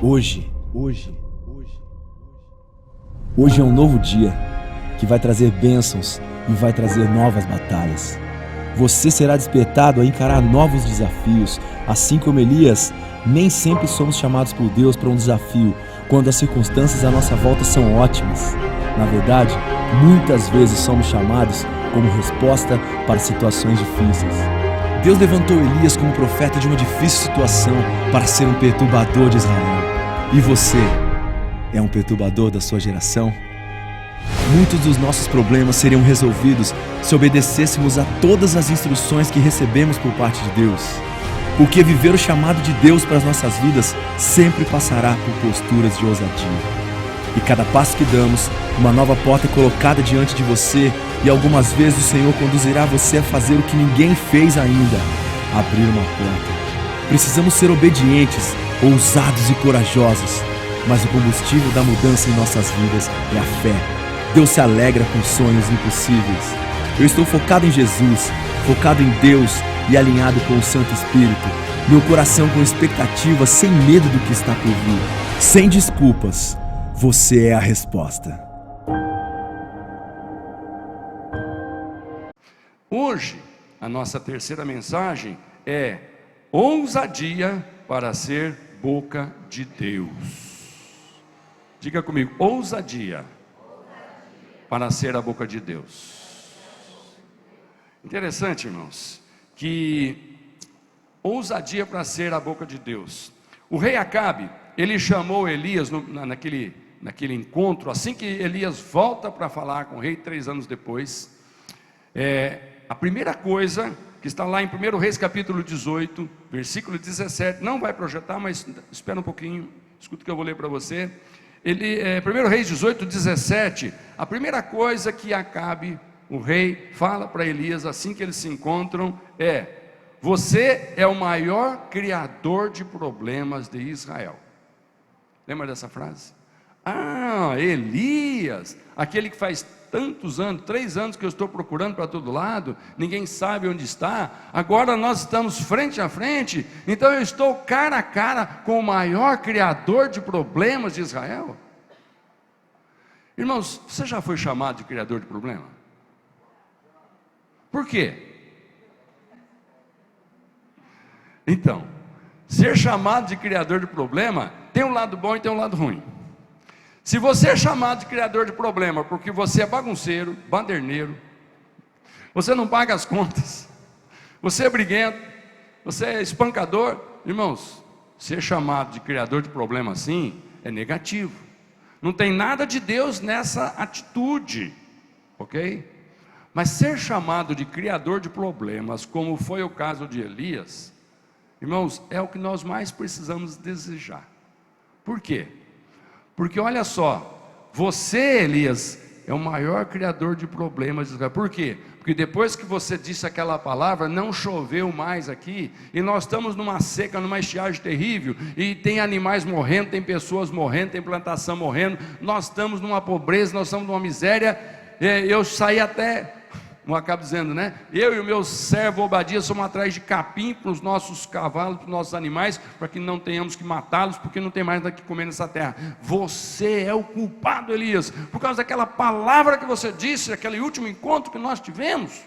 Hoje é um novo dia que vai trazer bênçãos e vai trazer novas batalhas. Você será despertado a encarar novos desafios. Assim como Elias, nem sempre somos chamados por Deus para um desafio quando as circunstâncias à nossa volta são ótimas. Na verdade, muitas vezes somos chamados como resposta para situações difíceis. Deus levantou Elias como profeta de uma difícil situação para ser um perturbador de Israel. E você é um perturbador da sua geração? Muitos dos nossos problemas seriam resolvidos se obedecêssemos a todas as instruções que recebemos por parte de Deus. Porque viver o chamado de Deus para as nossas vidas sempre passará por posturas de ousadia. E cada passo que damos, uma nova porta é colocada diante de você, e algumas vezes o Senhor conduzirá você a fazer o que ninguém fez ainda: abrir uma porta. Precisamos ser obedientes, ousados e corajosos, mas o combustível da mudança em nossas vidas é a fé. Deus se alegra com sonhos impossíveis. Eu estou focado em Jesus, focado em Deus e alinhado com o Santo Espírito. Meu coração com expectativa, sem medo do que está por vir. Sem desculpas, você é a resposta. Hoje, a nossa terceira mensagem é ousadia para ser boca de Deus. Diga comigo, ousadia para ser a boca de Deus. Interessante, irmãos, que ousadia para ser a boca de Deus. O rei Acabe, ele chamou Elias naquele encontro, assim que Elias volta para falar com o rei 3 anos depois. A primeira coisa que está lá em 1 Reis capítulo 18, versículo 17, não vai projetar, mas espera um pouquinho, escuta o que eu vou ler para você. 1 Reis 18, 17, a primeira coisa que Acabe, o rei, fala para Elias assim que eles se encontram é: você é o maior criador de problemas de Israel. Lembra dessa frase? Elias, aquele que faz tantos anos, 3 anos que eu estou procurando para todo lado, ninguém sabe onde está, agora nós estamos frente a frente, então eu estou cara a cara com o maior criador de problemas de Israel. Irmãos, você já foi chamado de criador de problema? Por quê? Então, ser chamado de criador de problema tem um lado bom e tem um lado ruim. Se você é chamado de criador de problema porque você é bagunceiro, baderneiro, você não paga as contas, você é briguento, você é espancador, irmãos, ser chamado de criador de problema assim é negativo. Não tem nada de Deus nessa atitude, ok? Mas ser chamado de criador de problemas, como foi o caso de Elias, irmãos, é o que nós mais precisamos desejar. Por quê? Porque olha só, você, Elias, é o maior criador de problemas de Israel. Por quê? Porque depois que você disse aquela palavra, não choveu mais aqui, e nós estamos numa seca, numa estiagem terrível, e tem animais morrendo, tem pessoas morrendo, tem plantação morrendo, nós estamos numa pobreza, nós estamos numa miséria. Eu saí até, não acabo dizendo, né? Eu e o meu servo Obadias somos atrás de capim para os nossos cavalos, para os nossos animais, para que não tenhamos que matá-los, porque não tem mais nada que comer nessa terra. Você é o culpado, Elias, por causa daquela palavra que você disse, aquele último encontro que nós tivemos.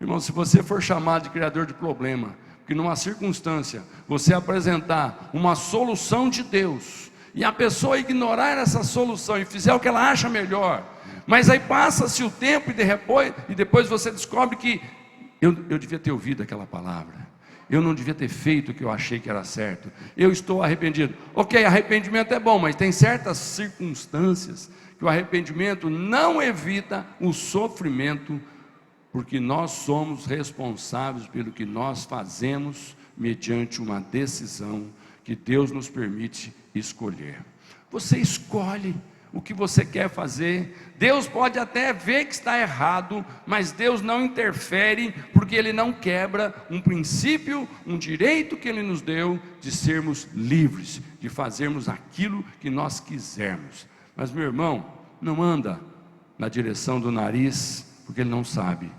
Irmão, se você for chamado de criador de problema, porque numa circunstância você apresentar uma solução de Deus, e a pessoa ignorar essa solução e fizer o que ela acha melhor, mas aí passa-se o tempo e depois você descobre que eu devia ter ouvido aquela palavra, eu não devia ter feito o que eu achei que era certo, eu estou arrependido. Ok, arrependimento é bom, mas tem certas circunstâncias que o arrependimento não evita o sofrimento, porque nós somos responsáveis pelo que nós fazemos mediante uma decisão que Deus nos permite escolher. Você escolhe o que você quer fazer. Deus pode até ver que está errado, mas Deus não interfere, porque Ele não quebra um princípio, um direito que Ele nos deu de sermos livres, de fazermos aquilo que nós quisermos. Mas meu irmão, não anda na direção do nariz, porque Ele não sabe,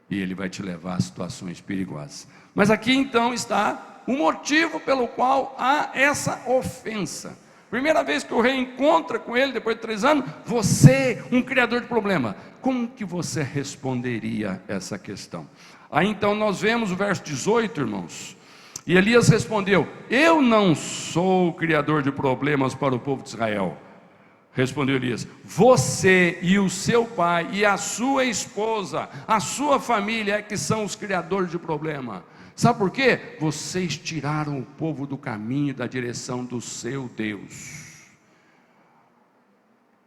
e Ele vai te levar a situações perigosas. Mas aqui então está o motivo pelo qual há essa ofensa. Primeira vez que o rei encontra com ele, depois de 3 anos, você, um criador de problema, como que você responderia essa questão? Aí então nós vemos o verso 18, irmãos, e Elias respondeu: eu não sou o criador de problemas para o povo de Israel. Respondeu Elias: você e o seu pai e a sua esposa, a sua família é que são os criadores de problema. Sabe por quê? Vocês tiraram o povo do caminho, da direção do seu Deus.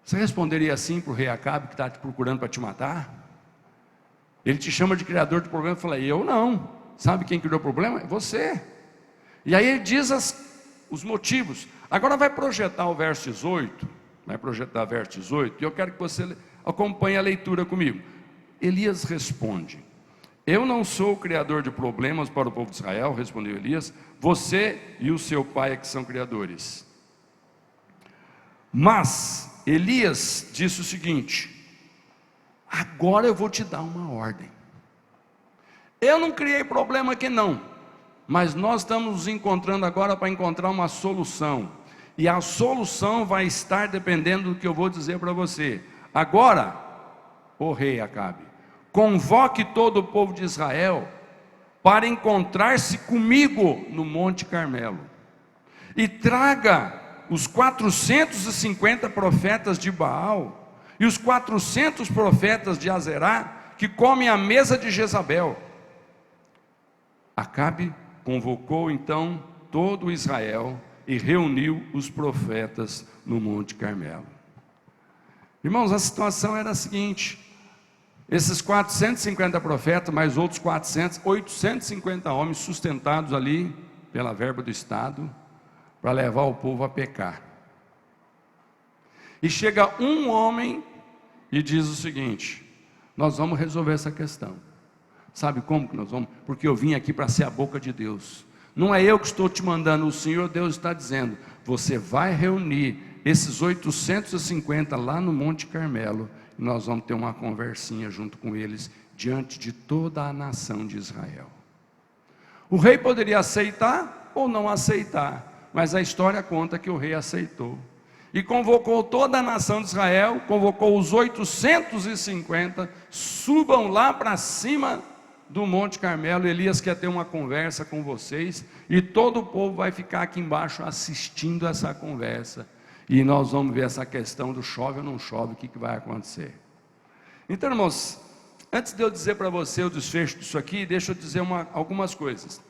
Você responderia assim para o rei Acabe, que está te procurando para te matar? Ele te chama de criador de problema. Fala: eu não. Sabe quem criou o problema? É você. E aí ele diz os motivos. Agora vai projetar o verso 18. Vai projetar o verso 18. E eu quero que você acompanhe a leitura comigo. Elias responde: eu não sou o criador de problemas para o povo de Israel, respondeu Elias. Você e o seu pai é que são criadores. Mas Elias disse o seguinte: agora eu vou te dar uma ordem. Eu não criei problema aqui não, mas nós estamos nos encontrando agora para encontrar uma solução. E a solução vai estar dependendo do que eu vou dizer para você. Agora, ó rei Acabe, convoque todo o povo de Israel para encontrar-se comigo no Monte Carmelo. E traga os 450 profetas de Baal e os 400 profetas de Azerá que comem à mesa de Jezabel. Acabe convocou então todo Israel e reuniu os profetas no Monte Carmelo. Irmãos, a situação era a seguinte: esses 450 profetas, mais outros 850 homens sustentados ali pela verba do Estado, para levar o povo a pecar. E chega um homem e diz o seguinte: nós vamos resolver essa questão. Sabe como que nós vamos? Porque eu vim aqui para ser a boca de Deus. Não é eu que estou te mandando, o Senhor Deus está dizendo: você vai reunir esses 850 lá no Monte Carmelo, e nós vamos ter uma conversinha junto com eles, diante de toda a nação de Israel. O rei poderia aceitar ou não aceitar, mas a história conta que o rei aceitou. E convocou toda a nação de Israel, convocou os 850, subam lá para cima do Monte Carmelo. Elias quer ter uma conversa com vocês, e todo o povo vai ficar aqui embaixo assistindo essa conversa, e nós vamos ver essa questão do chove ou não chove, o que vai acontecer. Então, irmãos, antes de eu dizer para você o desfecho disso aqui, deixa eu dizer algumas coisas.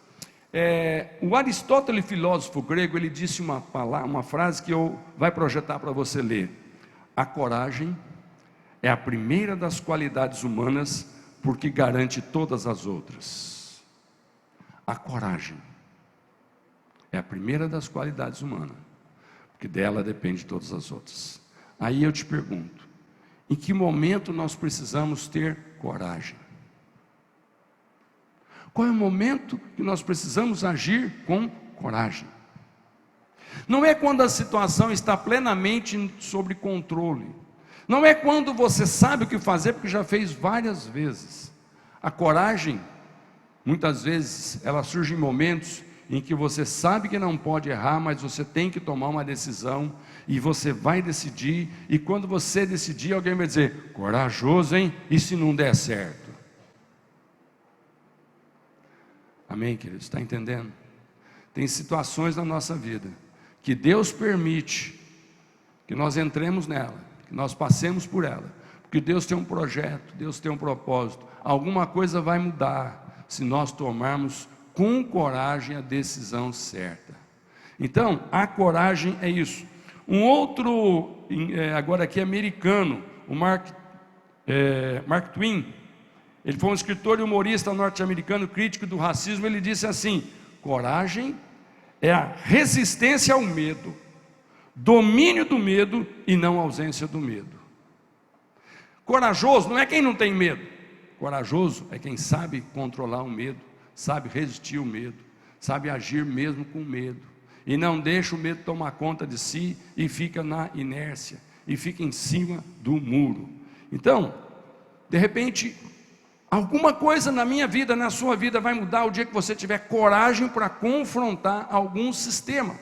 O Aristóteles, filósofo grego, ele disse uma frase que eu vai projetar para você ler: a coragem é a primeira das qualidades humanas, porque garante todas as outras. A coragem é a primeira das qualidades humanas, porque dela depende todas as outras. Aí eu te pergunto: em que momento nós precisamos ter coragem? Qual é o momento que nós precisamos agir com coragem? Não é quando a situação está plenamente sob controle. Não é quando você sabe o que fazer, porque já fez várias vezes. A coragem, muitas vezes, ela surge em momentos em que você sabe que não pode errar, mas você tem que tomar uma decisão, e você vai decidir, e quando você decidir, alguém vai dizer: corajoso, hein? E se não der certo? Amém, queridos? Está entendendo? Tem situações na nossa vida que Deus permite que nós entremos nela, que nós passemos por ela, porque Deus tem um projeto, Deus tem um propósito. Alguma coisa vai mudar se nós tomarmos com coragem a decisão certa. Então, a coragem é isso. Um outro, agora aqui americano, o Mark Twain, ele foi um escritor e humorista norte-americano, crítico do racismo. Ele disse assim: coragem é a resistência ao medo, domínio do medo e não ausência do medo. Corajoso não é quem não tem medo. Corajoso é quem sabe controlar o medo, sabe resistir ao medo, sabe agir mesmo com medo, e não deixa o medo tomar conta de si e fica na inércia, e fica em cima do muro. Então, de repente, Alguma coisa na minha vida, na sua vida, vai mudar o dia que você tiver coragem para confrontar algum sistema.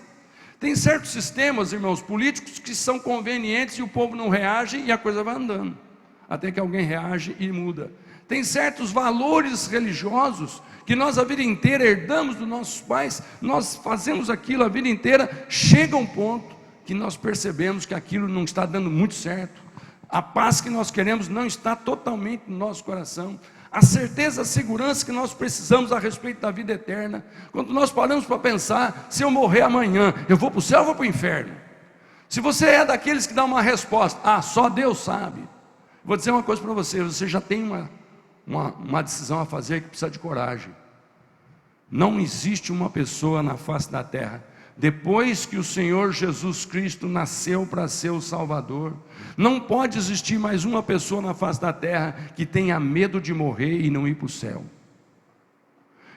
Tem certos sistemas, irmãos, políticos que são convenientes e o povo não reage e a coisa vai andando, até que alguém reage e muda. Tem certos valores religiosos que nós a vida inteira herdamos dos nossos pais, nós fazemos aquilo a vida inteira, chega um ponto que nós percebemos que aquilo não está dando muito certo, a paz que nós queremos não está totalmente no nosso coração, a certeza, a segurança que nós precisamos a respeito da vida eterna. Quando nós paramos para pensar, se eu morrer amanhã, eu vou para o céu ou vou para o inferno? Se você é daqueles que dá uma resposta, só Deus sabe, vou dizer uma coisa para você, você já tem uma decisão a fazer que precisa de coragem. Não existe uma pessoa na face da terra, depois que o Senhor Jesus Cristo nasceu para ser o Salvador, não pode existir mais uma pessoa na face da terra que tenha medo de morrer e não ir para o céu.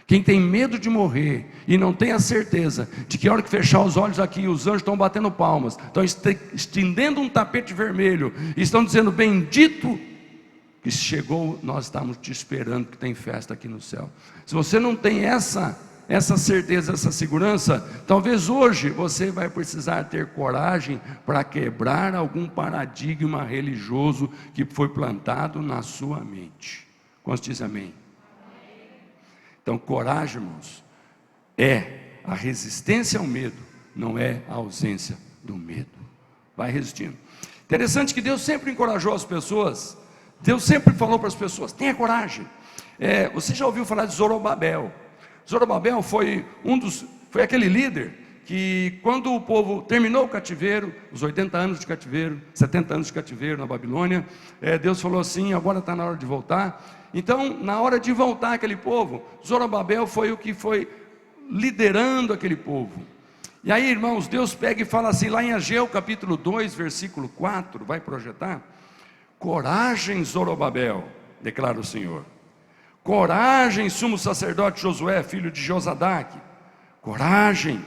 Quem tem medo de morrer e não tem a certeza de que a hora que fechar os olhos aqui, os anjos estão batendo palmas, estão estendendo um tapete vermelho, e estão dizendo, bendito que chegou, nós estamos te esperando, que tem festa aqui no céu. Se você não tem essa certeza, essa segurança, talvez hoje você vai precisar ter coragem para quebrar algum paradigma religioso que foi plantado na sua mente. Quantos dizem amém? Então, coragem, irmãos, é a resistência ao medo, não é a ausência do medo. Vai resistindo. Interessante que Deus sempre encorajou as pessoas, Deus sempre falou para as pessoas, tenha coragem. Você já ouviu falar de Zorobabel? Zorobabel foi aquele líder que, quando o povo terminou o cativeiro, os 80 anos de cativeiro, 70 anos de cativeiro na Babilônia, Deus falou assim, agora está na hora de voltar. Então, na hora de voltar aquele povo, Zorobabel foi o que foi liderando aquele povo. E aí, irmãos, Deus pega e fala assim, lá em Ageu capítulo 2, versículo 4, vai projetar, coragem, Zorobabel, declara o Senhor. Coragem, sumo sacerdote Josué, filho de Josadaque. Coragem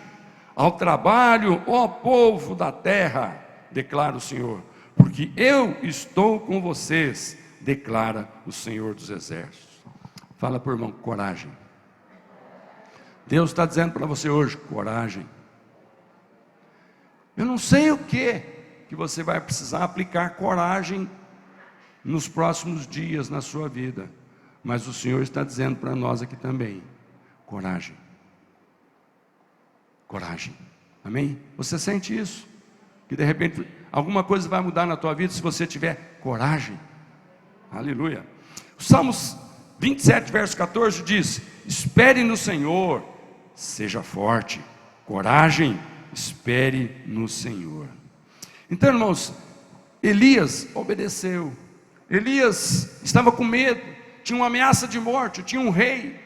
ao trabalho, ó povo da terra, declara o Senhor, porque eu estou com vocês, declara o Senhor dos exércitos. Fala para o irmão, coragem. Deus está dizendo para você hoje, coragem. Eu não sei o que você vai precisar aplicar coragem nos próximos dias na sua vida, mas o Senhor está dizendo para nós aqui também, coragem. Coragem, amém? Você sente isso? Que de repente alguma coisa vai mudar na tua vida se você tiver coragem. Aleluia. O Salmos 27, verso 14 diz, espere no Senhor, seja forte, coragem, espere no Senhor. Então, irmãos, Elias obedeceu. Elias estava com medo, tinha uma ameaça de morte, tinha um rei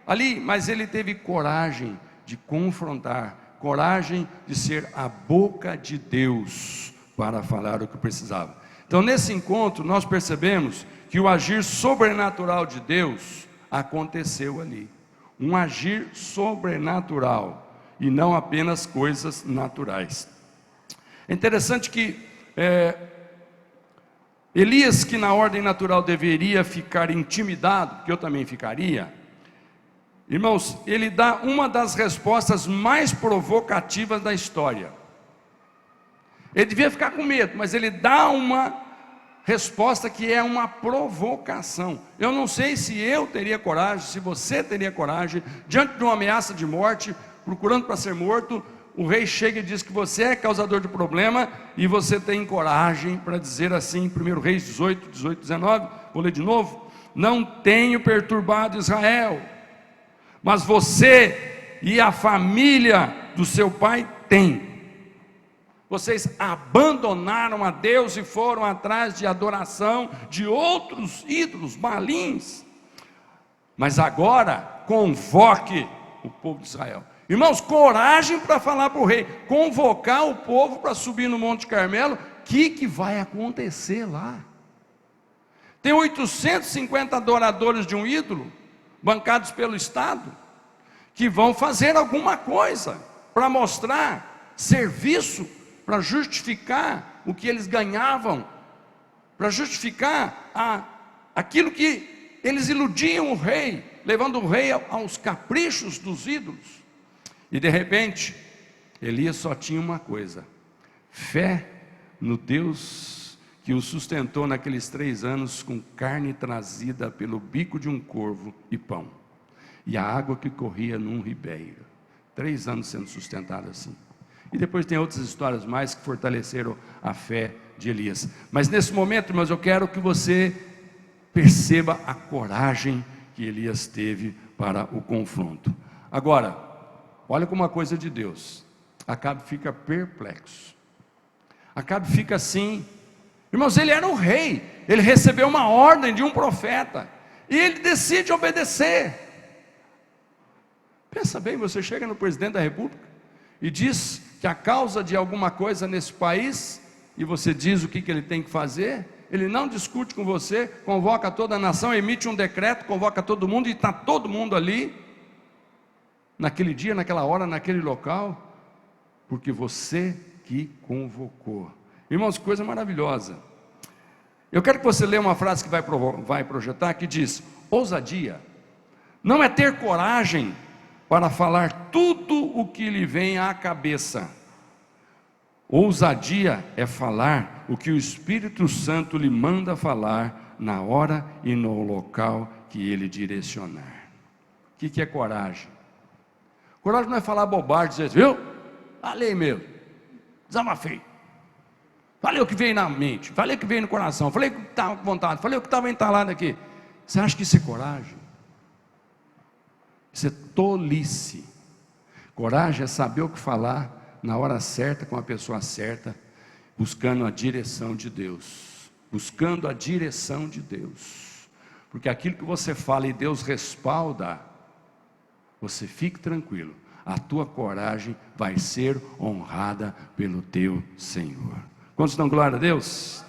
ali, mas ele teve coragem de confrontar, coragem de ser a boca de Deus para falar o que precisava. Então, nesse encontro, nós percebemos que o agir sobrenatural de Deus aconteceu ali. Um agir sobrenatural e não apenas coisas naturais. É interessante que Elias, que na ordem natural deveria ficar intimidado, porque eu também ficaria, irmãos, ele dá uma das respostas mais provocativas da história. Ele devia ficar com medo, mas ele dá uma resposta que é uma provocação. Eu não sei se eu teria coragem, se você teria coragem, diante de uma ameaça de morte, procurando para ser morto, o rei chega e diz que você é causador de problema, e você tem coragem para dizer assim, 1 Reis 18, 19, vou ler de novo, não tenho perturbado Israel, mas você e a família do seu pai têm. Vocês abandonaram a Deus e foram atrás de adoração de outros ídolos, balins. Mas agora, convoque o povo de Israel. Irmãos, coragem para falar para o rei, convocar o povo para subir no Monte Carmelo. O que vai acontecer lá? Tem 850 adoradores de um ídolo, bancados pelo Estado, que vão fazer alguma coisa para mostrar serviço, para justificar o que eles ganhavam, para justificar aquilo que eles iludiam o rei, levando o rei aos caprichos dos ídolos. E de repente, Elias só tinha uma coisa: fé no Deus que o sustentou naqueles 3 anos com carne trazida pelo bico de um corvo e pão, e a água que corria num ribeiro. 3 anos sendo sustentado assim. E depois tem outras histórias mais que fortaleceram a fé de Elias. Mas nesse momento, irmãos, eu quero que você perceba a coragem que Elias teve para o confronto. Agora, olha como uma coisa de Deus. Acabe fica perplexo. Acabe fica assim. Irmãos, ele era o rei. Ele recebeu uma ordem de um profeta. E ele decide obedecer. Pensa bem, você chega no presidente da república e diz que a causa de alguma coisa nesse país, e você diz o que ele tem que fazer, ele não discute com você, convoca toda a nação, emite um decreto, convoca todo mundo, e está todo mundo ali, naquele dia, naquela hora, naquele local, porque você que convocou. Irmãos, coisa maravilhosa. Eu quero que você leia uma frase que vai projetar, que diz: ousadia não é ter coragem para falar tudo o que lhe vem à cabeça. Ousadia é falar o que o Espírito Santo lhe manda falar, na hora e no local que ele direcionar. O que é coragem? Coragem não é falar bobagem, dizer, viu? Falei mesmo, desabafei, falei o que veio na mente, falei o que veio no coração, falei o que estava com vontade, falei o que estava entalado aqui. Você acha que isso é coragem? Isso é tolice. Coragem é saber o que falar na hora certa, com a pessoa certa, buscando a direção de Deus. Buscando a direção de Deus. Porque aquilo que você fala e Deus respalda, você fique tranquilo, a tua coragem vai ser honrada pelo teu Senhor. Quantos dão glória a Deus?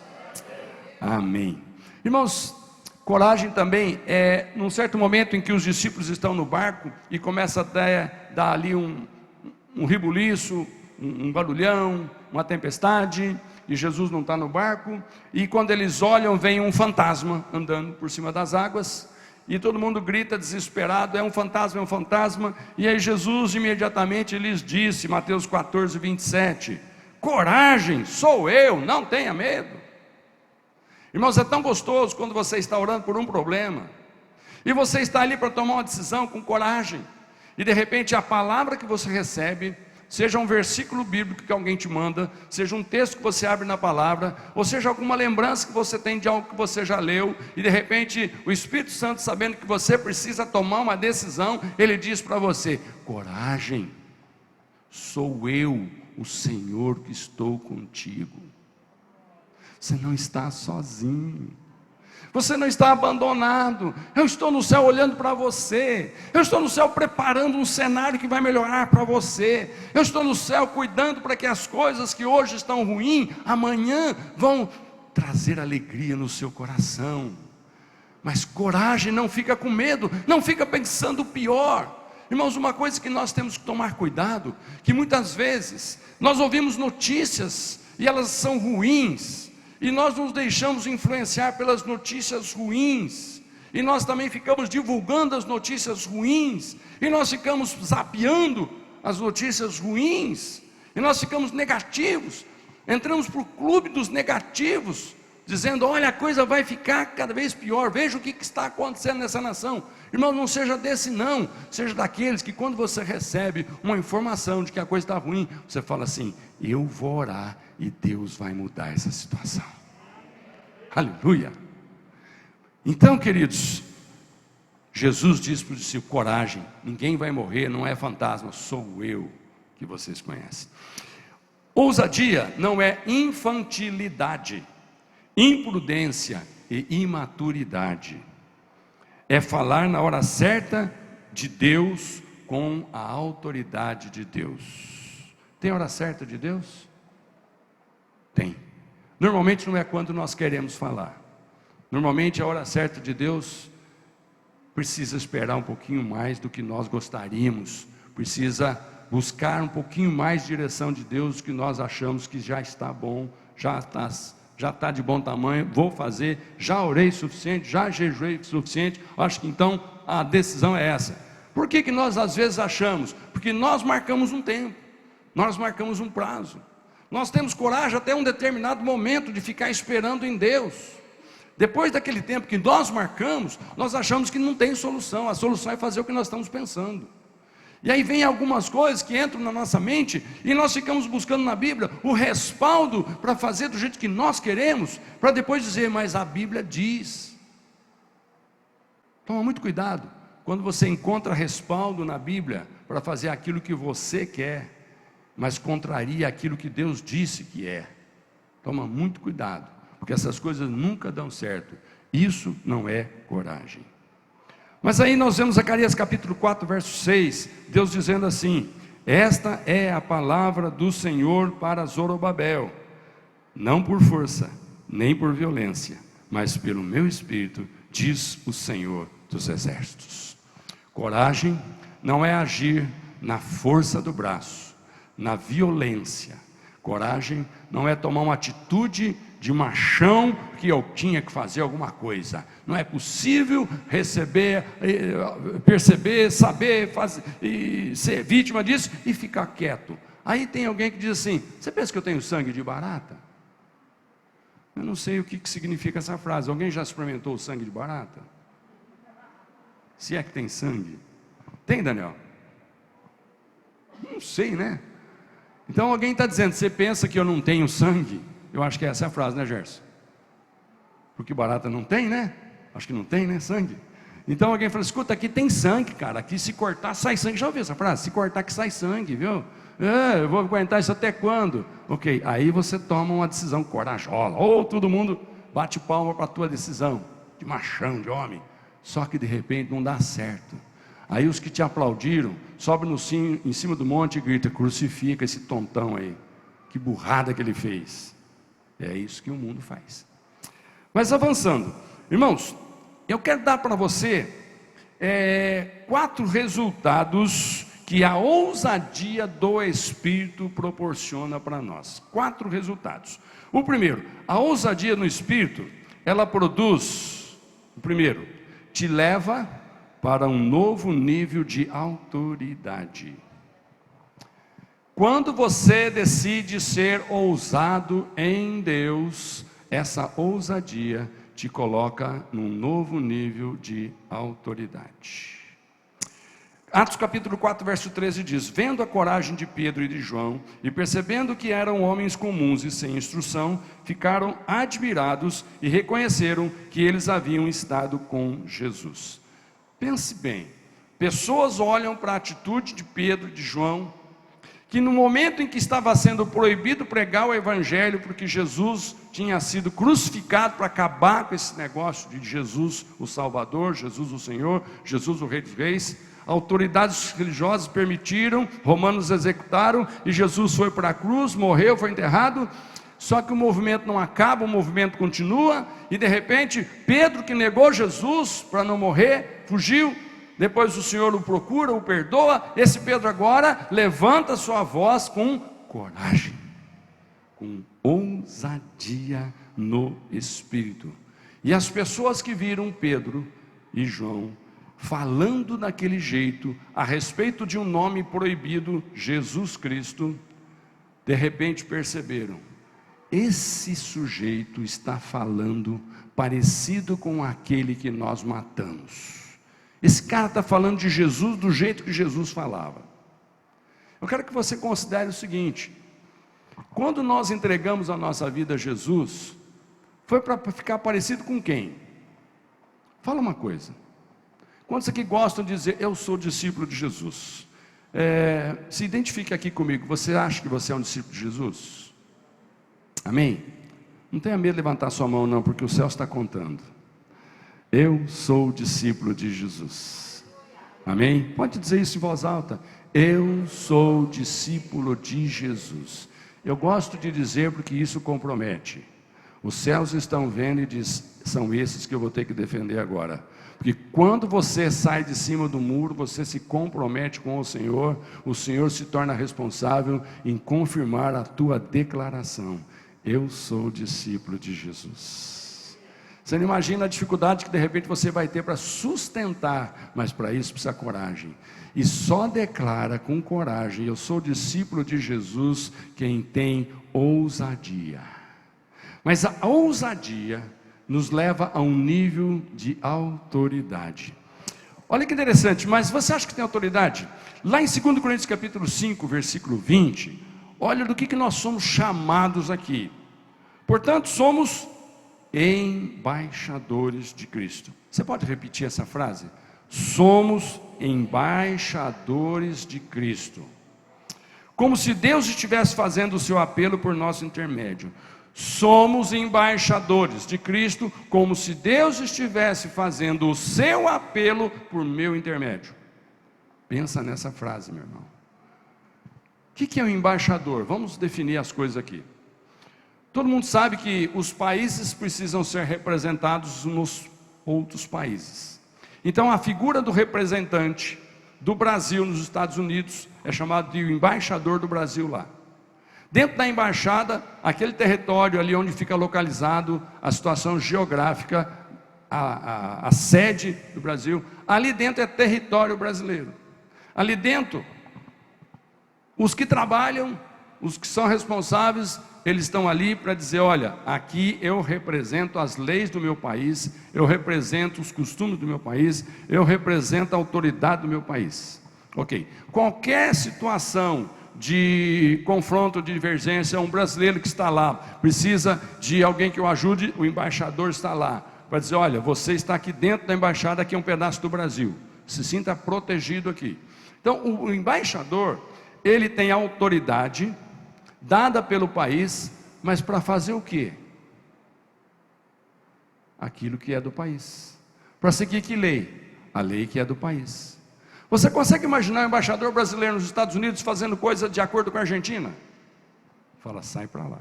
Amém. Irmãos, coragem também é num certo momento em que os discípulos estão no barco e começa a dar ali um rebuliço, um barulhão, uma tempestade, e Jesus não está no barco, e quando eles olham, vem um fantasma andando por cima das águas, e todo mundo grita desesperado, é um fantasma, e aí Jesus imediatamente lhes disse, Mateus 14, 27, coragem, sou eu, não tenha medo. Irmãos, é tão gostoso quando você está orando por um problema, e você está ali para tomar uma decisão com coragem, e de repente a palavra que você recebe, seja um versículo bíblico que alguém te manda, seja um texto que você abre na palavra, ou seja alguma lembrança que você tem de algo que você já leu, e de repente o Espírito Santo, sabendo que você precisa tomar uma decisão, ele diz para você, coragem, sou eu, o Senhor que estou contigo. Você não está sozinho, você não está abandonado, eu estou no céu olhando para você, eu estou no céu preparando um cenário que vai melhorar para você, eu estou no céu cuidando para que as coisas que hoje estão ruins, amanhã vão trazer alegria no seu coração. Mas coragem, não fica com medo, não fica pensando o pior. Irmãos, uma coisa que nós temos que tomar cuidado, que muitas vezes nós ouvimos notícias e elas são ruins, e nós nos deixamos influenciar pelas notícias ruins, e nós também ficamos divulgando as notícias ruins, e nós ficamos zapeando as notícias ruins, e nós ficamos negativos, entramos para o clube dos negativos, dizendo, olha, a coisa vai ficar cada vez pior, veja o que está acontecendo nessa nação. Irmão, não seja desse não, seja daqueles que quando você recebe uma informação de que a coisa está ruim, você fala assim, eu vou orar e Deus vai mudar essa situação. Aleluia. Então, queridos, Jesus disse para os discípulos, coragem, ninguém vai morrer, não é fantasma, sou eu que vocês conhecem. Ousadia não é infantilidade, imprudência e imaturidade. É falar na hora certa de Deus com a autoridade de Deus. Tem hora certa de Deus? Tem. Normalmente não é quando nós queremos falar. Normalmente a hora certa de Deus precisa esperar um pouquinho mais do que nós gostaríamos. Precisa buscar um pouquinho mais de direção de Deus do que nós achamos que já está bom, já está já está de bom tamanho, vou fazer, já orei suficiente, já jejuei suficiente, acho que então a decisão é essa. Por que nós às vezes achamos? Porque nós marcamos um tempo, nós marcamos um prazo, nós temos coragem até um determinado momento de ficar esperando em Deus. Depois daquele tempo que nós marcamos, nós achamos que não tem solução, a solução é fazer o que nós estamos pensando. E aí vem algumas coisas que entram na nossa mente e nós ficamos buscando na Bíblia o respaldo para fazer do jeito que nós queremos, para depois dizer, mas a Bíblia diz. Toma muito cuidado quando você encontra respaldo na Bíblia para fazer aquilo que você quer, mas contraria aquilo que Deus disse que é. Toma muito cuidado, porque essas coisas nunca dão certo. Isso não é coragem. Mas aí nós vemos Zacarias capítulo 4, verso 6, Deus dizendo assim: esta é a palavra do Senhor para Zorobabel, não por força, nem por violência, mas pelo meu Espírito, diz o Senhor dos Exércitos. Coragem não é agir na força do braço, na violência. Coragem não é tomar uma atitude de machão, que eu tinha que fazer alguma coisa. Não é possível perceber, saber, fazer, e ser vítima disso e ficar quieto. Aí tem alguém que diz assim: você pensa que eu tenho sangue de barata? Eu não sei o que significa essa frase. Alguém já experimentou o sangue de barata? Se é que tem sangue. Tem, Daniel? Não sei, né? Então alguém está dizendo: você pensa que eu não tenho sangue? Eu acho que essa é a frase, né, Gerson? Porque barata não tem, né? Acho que não tem, né, sangue. Então alguém fala: escuta, aqui tem sangue, cara. Aqui se cortar sai sangue. Já ouviu essa frase? Se cortar que sai sangue, viu? Eu vou aguentar isso até quando? Ok, aí você toma uma decisão corajosa. Ou todo mundo bate palma para a tua decisão, de machão, de homem. Só que de repente não dá certo. Aí os que te aplaudiram sobem em cima do monte e gritam: crucifica esse tontão aí. Que burrada que ele fez. É isso que o mundo faz. Mas avançando, irmãos, eu quero dar para você 4 resultados que a ousadia do Espírito proporciona para nós. 4 resultados. O primeiro, a ousadia no Espírito, ela produz, o primeiro, te leva para um novo nível de autoridade. Quando você decide ser ousado em Deus, essa ousadia te coloca num novo nível de autoridade. Atos capítulo 4, verso 13 diz: vendo a coragem de Pedro e de João, e percebendo que eram homens comuns e sem instrução, ficaram admirados e reconheceram que eles haviam estado com Jesus. Pense bem, pessoas olham para a atitude de Pedro e de João, que no momento em que estava sendo proibido pregar o Evangelho, porque Jesus tinha sido crucificado para acabar com esse negócio de Jesus o Salvador, Jesus o Senhor, Jesus o Rei dos Reis, autoridades religiosas permitiram, romanos executaram, e Jesus foi para a cruz, morreu, foi enterrado. Só que o movimento não acaba, o movimento continua, e de repente Pedro, que negou Jesus para não morrer, fugiu. Depois o Senhor o procura, o perdoa. Esse Pedro agora levanta sua voz com coragem, com ousadia no Espírito. E as pessoas que viram Pedro e João falando daquele jeito, a respeito de um nome proibido, Jesus Cristo, de repente perceberam: esse sujeito está falando parecido com aquele que nós matamos. Esse cara está falando de Jesus do jeito que Jesus falava. Eu quero que você considere o seguinte: quando nós entregamos a nossa vida a Jesus, foi para ficar parecido com quem? Fala uma coisa. Quantos aqui gostam de dizer: eu sou discípulo de Jesus? Se identifique aqui comigo. Você acha que você é um discípulo de Jesus? Amém? Não tenha medo de levantar sua mão não, porque o céu está contando. Eu sou discípulo de Jesus. Amém? Pode dizer isso em voz alta. Eu sou discípulo de Jesus. Eu gosto de dizer porque isso compromete. Os céus estão vendo e diz: são esses que eu vou ter que defender agora. Porque quando você sai de cima do muro, você se compromete com o Senhor se torna responsável em confirmar a tua declaração. eu sou discípulo de Jesus. Você não imagina a dificuldade que de repente você vai ter para sustentar, mas para isso precisa coragem. E só declara com coragem, eu sou discípulo de Jesus, quem tem ousadia. Mas a ousadia nos leva a um nível de autoridade. Olha que interessante, mas você acha que tem autoridade? Lá em 2 Coríntios capítulo 5, versículo 20, olha do que nós somos chamados aqui. Portanto, somos embaixadores de Cristo. Você pode repetir essa frase? Somos embaixadores de Cristo. Como se Deus estivesse fazendo o seu apelo por nosso intermédio. Somos embaixadores de Cristo, como se Deus estivesse fazendo o seu apelo por meu intermédio. Pensa nessa frase, meu irmão. O que é um embaixador? Vamos definir as coisas aqui. Todo mundo sabe que os países precisam ser representados nos outros países. Então a figura do representante do Brasil nos Estados Unidos é chamado de embaixador do Brasil lá. Dentro da embaixada, aquele território ali onde fica localizado a situação geográfica, a sede do Brasil, ali dentro é território brasileiro. Ali dentro, os que trabalham, os que são responsáveis, eles estão ali para dizer, olha, aqui eu represento as leis do meu país, eu represento os costumes do meu país, eu represento a autoridade do meu país. Ok, qualquer situação de confronto, de divergência, um brasileiro que está lá, precisa de alguém que o ajude, o embaixador está lá, para dizer, olha, você está aqui dentro da embaixada, aqui é um pedaço do Brasil, se sinta protegido aqui. Então o embaixador, ele tem autoridade, dada pelo país, mas para fazer o quê? Aquilo que é do país. Para seguir que lei? A lei que é do país. Você consegue imaginar o embaixador brasileiro nos Estados Unidos fazendo coisa de acordo com a Argentina? Fala, sai para lá.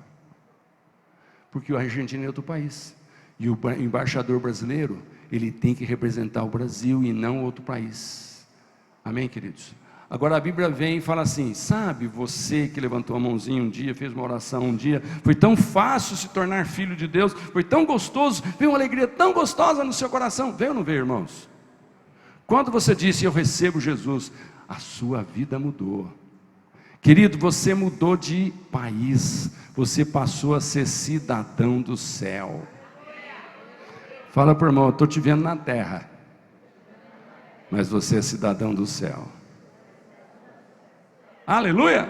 Porque a Argentina é outro país. E o embaixador brasileiro, ele tem que representar o Brasil e não outro país. Amém, queridos? Agora a Bíblia vem e fala assim, sabe você que levantou a mãozinha um dia, fez uma oração um dia, foi tão fácil se tornar filho de Deus, foi tão gostoso, veio uma alegria tão gostosa no seu coração, veio ou não veio, irmãos? Quando você disse, eu recebo Jesus, a sua vida mudou. Querido, você mudou de país, você passou a ser cidadão do céu. Fala para o irmão, eu estou te vendo na terra, mas você é cidadão do céu. Aleluia!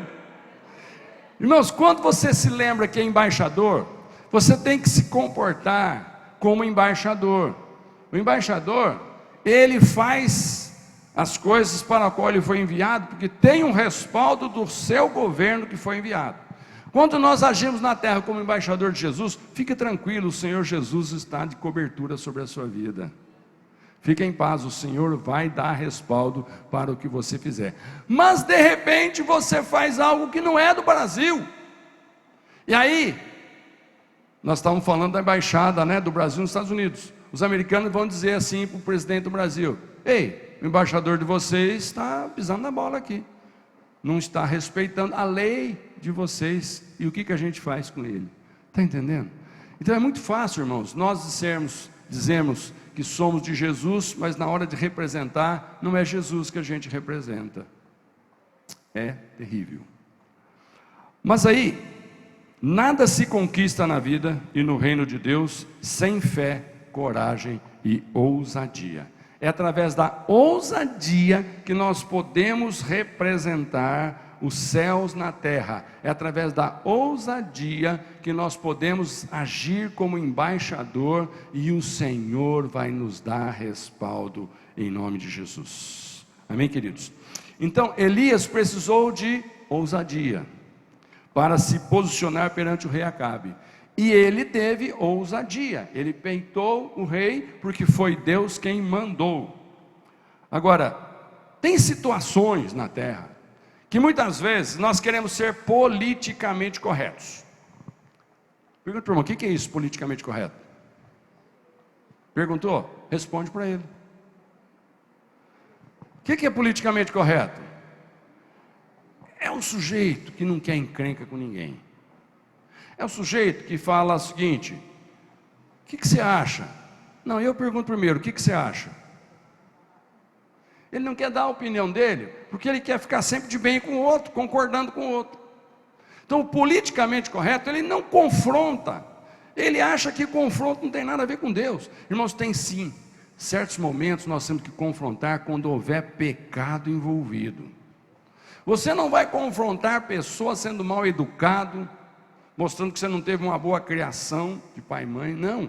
Irmãos, quando você se lembra que é embaixador, você tem que se comportar como embaixador. O embaixador, ele faz as coisas para a qual ele foi enviado, porque tem um respaldo do seu governo que foi enviado. Quando nós agimos na terra como embaixador de Jesus, fique tranquilo, o Senhor Jesus está de cobertura sobre a sua vida. Fique em paz, o Senhor vai dar respaldo para o que você fizer. Mas de repente você faz algo que não é do Brasil. E aí, nós estávamos falando da embaixada, né, do Brasil nos Estados Unidos. Os americanos vão dizer assim para o presidente do Brasil, ei, o embaixador de vocês está pisando na bola aqui. Não está respeitando a lei de vocês. E o que a gente faz com ele? Está entendendo? Então é muito fácil, irmãos, nós dizemos que somos de Jesus, mas na hora de representar, não é Jesus que a gente representa. É terrível. Mas aí, nada se conquista na vida e no reino de Deus sem fé, coragem e ousadia. É através da ousadia que nós podemos representar os céus na terra. É através da ousadia que nós podemos agir como embaixador e o Senhor vai nos dar respaldo em nome de Jesus. Amém, queridos? Então Elias precisou de ousadia para se posicionar perante o rei Acabe. E ele teve ousadia, ele peitou o rei porque foi Deus quem mandou. Agora, tem situações na terra que muitas vezes nós queremos ser politicamente corretos. Pergunta para o irmão, o que é isso, politicamente correto? Perguntou? Responde para ele. O que é politicamente correto? É um sujeito que não quer encrenca com ninguém. É o sujeito que fala o seguinte: o que você acha? Não, eu pergunto primeiro, o que você acha? Ele não quer dar a opinião dele, porque ele quer ficar sempre de bem com o outro, concordando com o outro. Então, o politicamente correto, ele não confronta. Ele acha que confronto não tem nada a ver com Deus. Irmãos, tem sim. Certos momentos nós temos que confrontar quando houver pecado envolvido. Você não vai confrontar pessoas sendo mal educado, mostrando que você não teve uma boa criação de pai e mãe. Não.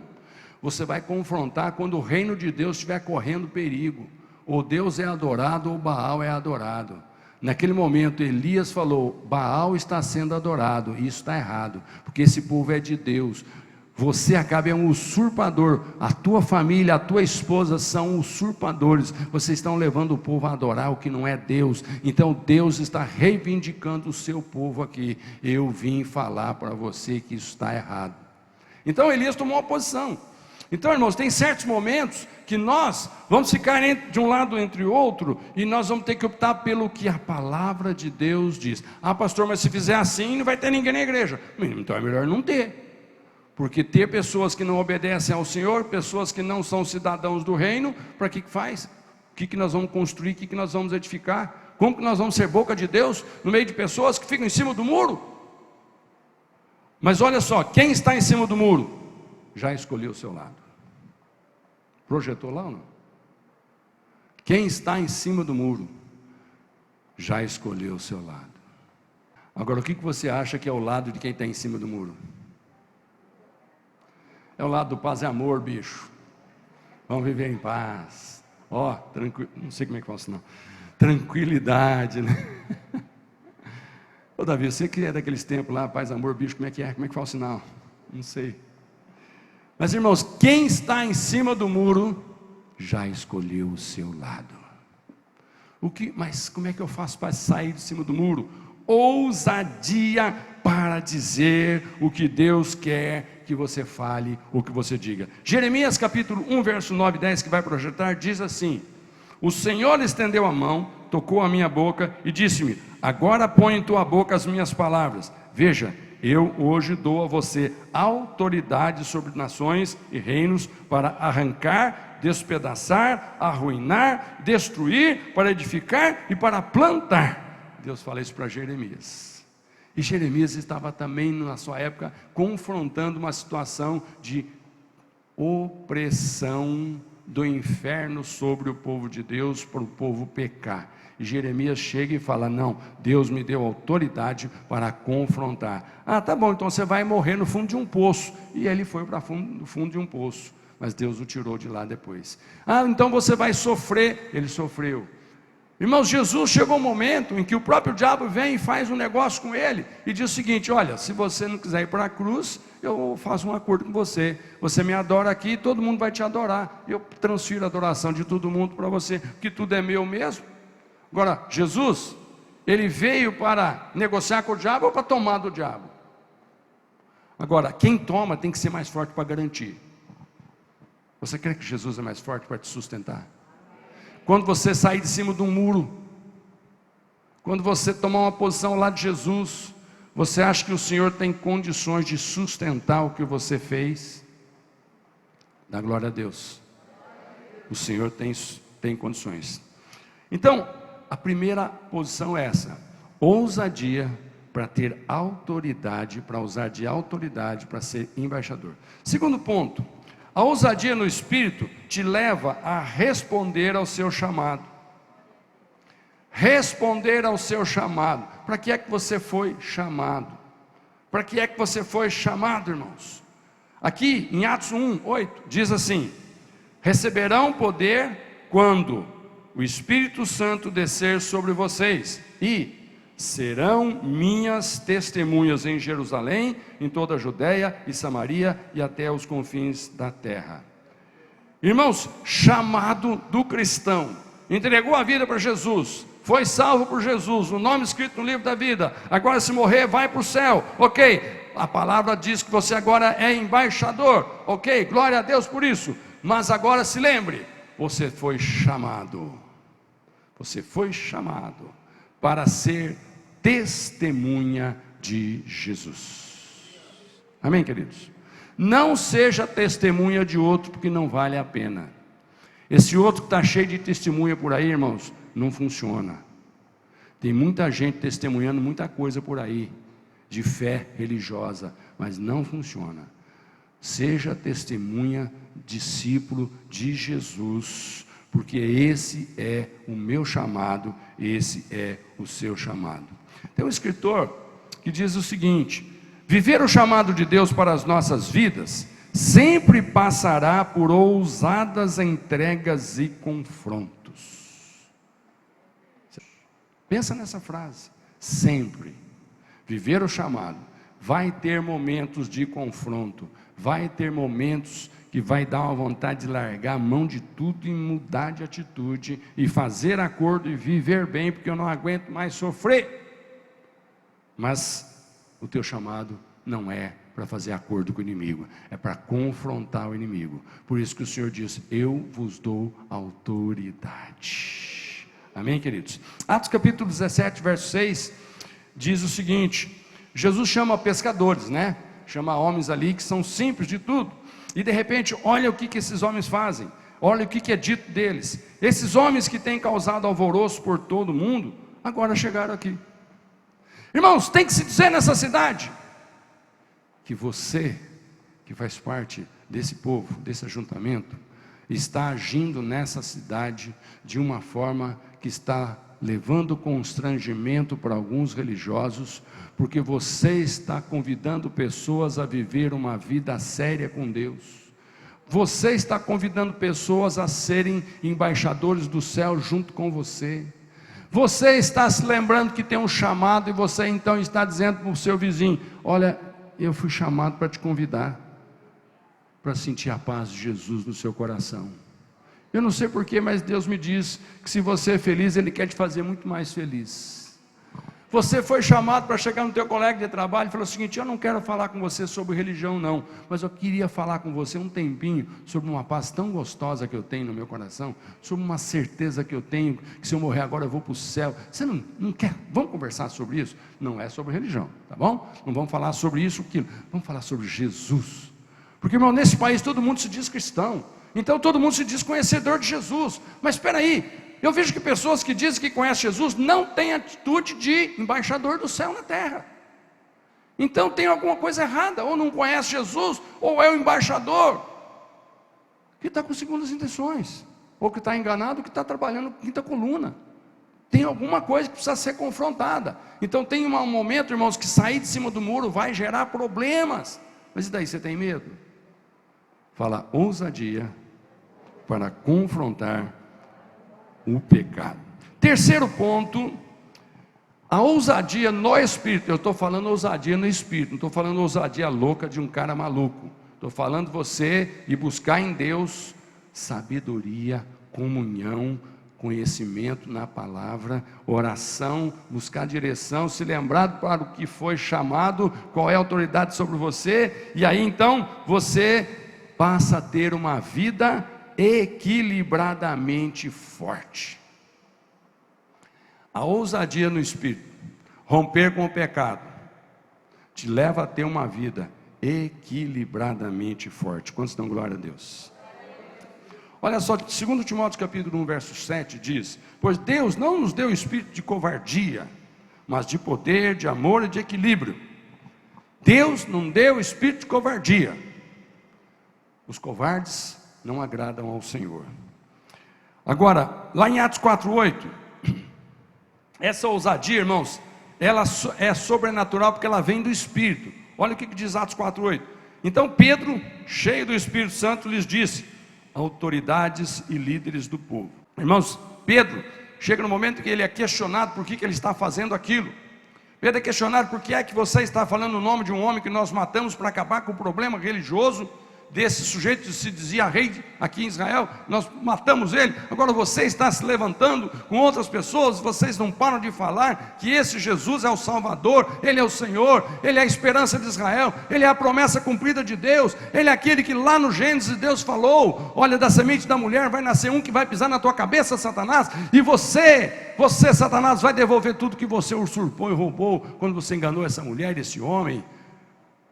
Você vai confrontar quando o reino de Deus estiver correndo perigo. Ou Deus é adorado ou Baal é adorado. Naquele momento Elias falou: Baal está sendo adorado, e isso está errado, porque esse povo é de Deus. Você acaba um usurpador, a tua família, a tua esposa são usurpadores, vocês estão levando o povo a adorar o que não é Deus. Então Deus está reivindicando o seu povo aqui. Eu vim falar para você que isso está errado. Então Elias tomou uma posição. Então, irmãos, tem certos momentos que nós vamos ficar de um lado entre o outro, e nós vamos ter que optar pelo que a palavra de Deus diz. Ah, pastor, mas se fizer assim não vai ter ninguém na igreja. Então é melhor não ter. Porque ter pessoas que não obedecem ao Senhor, pessoas que não são cidadãos do reino, para que faz? O que nós vamos construir, o que nós vamos edificar? Como que nós vamos ser boca de Deus no meio de pessoas que ficam em cima do muro? Mas olha só, quem está em cima do muro já escolheu o seu lado. Projetou lá ou não? Quem está em cima do muro já escolheu o seu lado. Agora, o que você acha que é o lado de quem está em cima do muro? É o lado do paz e amor, bicho. Vamos viver em paz. Ó, tranquilo, não sei como é que fala isso não. Tranquilidade, né? Ô Davi, você que é daqueles tempos lá, paz, amor, bicho, como é que é? Como é que fala o sinal? Não sei. Mas irmãos, quem está em cima do muro já escolheu o seu lado. Mas como é que eu faço para sair de cima do muro? Ousadia para dizer o que Deus quer que você fale, o que você diga. Jeremias capítulo 1, verso 9 e 10, que vai projetar, diz assim: o Senhor estendeu a mão, tocou a minha boca e disse-me: agora põe em tua boca as minhas palavras. Veja, eu hoje dou a você autoridade sobre nações e reinos para arrancar, despedaçar, arruinar, destruir, para edificar e para plantar. Deus fala isso para Jeremias. E Jeremias estava também na sua época confrontando uma situação de opressão do inferno sobre o povo de Deus, para o povo pecar. E Jeremias chega e fala: não, Deus me deu autoridade para confrontar. Ah, tá bom, então você vai morrer no fundo de um poço. E ele foi para no fundo de um poço, mas Deus o tirou de lá depois. Ah, então você vai sofrer. Ele sofreu. Irmãos, Jesus chegou um momento em que o próprio diabo vem e faz um negócio com ele, e diz o seguinte: olha, se você não quiser ir para a cruz, eu faço um acordo com você. Você me adora aqui, todo mundo vai te adorar. Eu transfiro a adoração de todo mundo para você, porque tudo é meu mesmo. Agora, Jesus, ele veio para negociar com o diabo ou para tomar do diabo? Agora, quem toma tem que ser mais forte para garantir. Você crê que Jesus é mais forte para te sustentar? Quando você sair de cima de um muro, quando você tomar uma posição ao lado de Jesus, você acha que o Senhor tem condições de sustentar o que você fez? Dá glória a Deus. O Senhor tem condições. Então, a primeira posição é essa: ousadia para ter autoridade, para usar de autoridade para ser embaixador. Segundo ponto, a ousadia no Espírito te leva a responder ao seu chamado. Responder ao seu chamado. Para que é que você foi chamado? Para que é que você foi chamado, irmãos? Aqui em Atos 1, 8, diz assim: receberão poder quando o Espírito Santo descer sobre vocês, e serão minhas testemunhas em Jerusalém, em toda a Judeia e Samaria e até os confins da terra. Irmãos, chamado do cristão, entregou a vida para Jesus, foi salvo por Jesus, o nome escrito no livro da vida, agora se morrer vai para o céu, ok, a palavra diz que você agora é embaixador, ok, glória a Deus por isso, mas agora se lembre, você foi chamado para ser testemunha de Jesus. Amém, queridos? Não seja testemunha de outro, porque não vale a pena. Esse outro que está cheio de testemunha por aí, irmãos, não funciona. Tem muita gente testemunhando muita coisa por aí, de fé religiosa, mas não funciona. Seja testemunha, discípulo de Jesus, porque esse é o meu chamado, esse é o seu chamado. Tem um escritor que diz o seguinte: viver o chamado de Deus para as nossas vidas sempre passará por ousadas entregas e confrontos. Pensa nessa frase. Sempre. Viver o chamado vai ter momentos de confronto, vai ter momentos que vai dar uma vontade de largar a mão de tudo e mudar de atitude e fazer acordo e viver bem, porque eu não aguento mais sofrer. Mas o teu chamado não é para fazer acordo com o inimigo, é para confrontar o inimigo. Por isso que o Senhor diz: eu vos dou autoridade. Amém, queridos? Atos capítulo 17, verso 6, diz o seguinte: Jesus chama pescadores, né? Chama homens ali que são simples de tudo, e de repente, olha o que esses homens fazem, olha o que é dito deles. Esses homens que têm causado alvoroço por todo mundo, agora chegaram aqui. Irmãos, tem que se dizer nessa cidade que você, que faz parte desse povo, desse ajuntamento, está agindo nessa cidade de uma forma que está levando constrangimento para alguns religiosos, porque você está convidando pessoas a viver uma vida séria com Deus. Você está convidando pessoas a serem embaixadores do céu junto com você. Você está se lembrando que tem um chamado, e você então está dizendo para o seu vizinho: olha, eu fui chamado para te convidar para sentir a paz de Jesus no seu coração. Eu não sei porquê, mas Deus me diz que se você é feliz, Ele quer te fazer muito mais feliz. Você foi chamado para chegar no teu colega de trabalho e falar o seguinte: eu não quero falar com você sobre religião não, mas eu queria falar com você um tempinho sobre uma paz tão gostosa que eu tenho no meu coração, sobre uma certeza que eu tenho, que se eu morrer agora eu vou para o céu. Você não quer? Vamos conversar sobre isso? Não é sobre religião, tá bom? Não vamos falar sobre isso, aquilo. Vamos falar sobre Jesus. Porque, irmão, nesse país todo mundo se diz cristão, então todo mundo se diz conhecedor de Jesus. Mas espera aí, eu vejo que pessoas que dizem que conhecem Jesus não têm atitude de embaixador do céu na terra. Então tem alguma coisa errada, ou não conhece Jesus, ou é o embaixador que está com segundas intenções, ou que está enganado, ou que está trabalhando quinta coluna. Tem alguma coisa que precisa ser confrontada. Então tem um momento, irmãos, que sair de cima do muro vai gerar problemas. Mas e daí, você tem medo? Fala ousadia para confrontar o pecado. Terceiro ponto, a ousadia no Espírito. Eu estou falando ousadia no Espírito, não estou falando ousadia louca de um cara maluco. Estou falando você ir buscar em Deus sabedoria, comunhão, conhecimento na palavra, oração, buscar direção, se lembrar para o que foi chamado, qual é a autoridade sobre você, e aí então você passa a ter uma vida equilibradamente forte. A ousadia no Espírito, romper com o pecado, te leva a ter uma vida equilibradamente forte. Quantos dão glória a Deus? Olha só, 2 Timóteo capítulo 1, verso 7 diz: pois Deus não nos deu espírito de covardia, mas de poder, de amor e de equilíbrio. Deus não deu espírito de covardia. Os covardes não agradam ao Senhor. Agora, lá em Atos 4:8, essa ousadia, irmãos, ela é sobrenatural porque ela vem do Espírito. Olha o que diz Atos 4:8. Então Pedro, cheio do Espírito Santo, lhes disse: autoridades e líderes do povo. Irmãos, Pedro chega no momento que ele é questionado por que ele está fazendo aquilo. Pedro é questionado: por que é que você está falando o nome de um homem que nós matamos para acabar com o problema religioso desse sujeito que se dizia rei aqui em Israel? Nós matamos ele, agora você está se levantando com outras pessoas, vocês não param de falar que esse Jesus é o Salvador, Ele é o Senhor, Ele é a esperança de Israel, Ele é a promessa cumprida de Deus, Ele é aquele que lá no Gênesis Deus falou: olha, da semente da mulher vai nascer um que vai pisar na tua cabeça, Satanás, e você Satanás, vai devolver tudo que você usurpou e roubou, quando você enganou essa mulher, esse homem.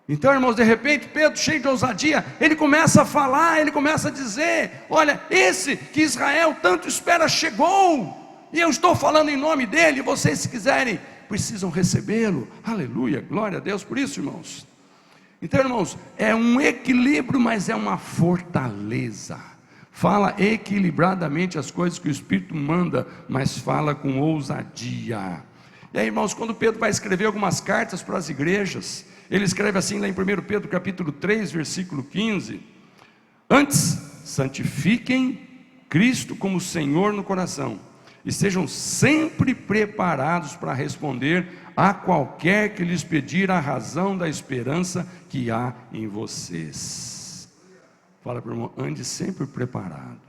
Então, irmãos, de repente, Pedro, cheio de ousadia, ele começa a falar, ele começa a dizer: olha, esse que Israel tanto espera chegou, e eu estou falando em nome dele, e vocês, se quiserem, precisam recebê-lo. Aleluia, glória a Deus por isso, irmãos. Então, irmãos, é um equilíbrio, mas é uma fortaleza. Fala equilibradamente as coisas que o Espírito manda, mas fala com ousadia. E aí, irmãos, quando Pedro vai escrever algumas cartas para as igrejas, ele escreve assim lá em 1 Pedro capítulo 3, versículo 15: antes, santifiquem Cristo como Senhor no coração, e sejam sempre preparados para responder a qualquer que lhes pedir a razão da esperança que há em vocês. Fala para o irmão: ande sempre preparado.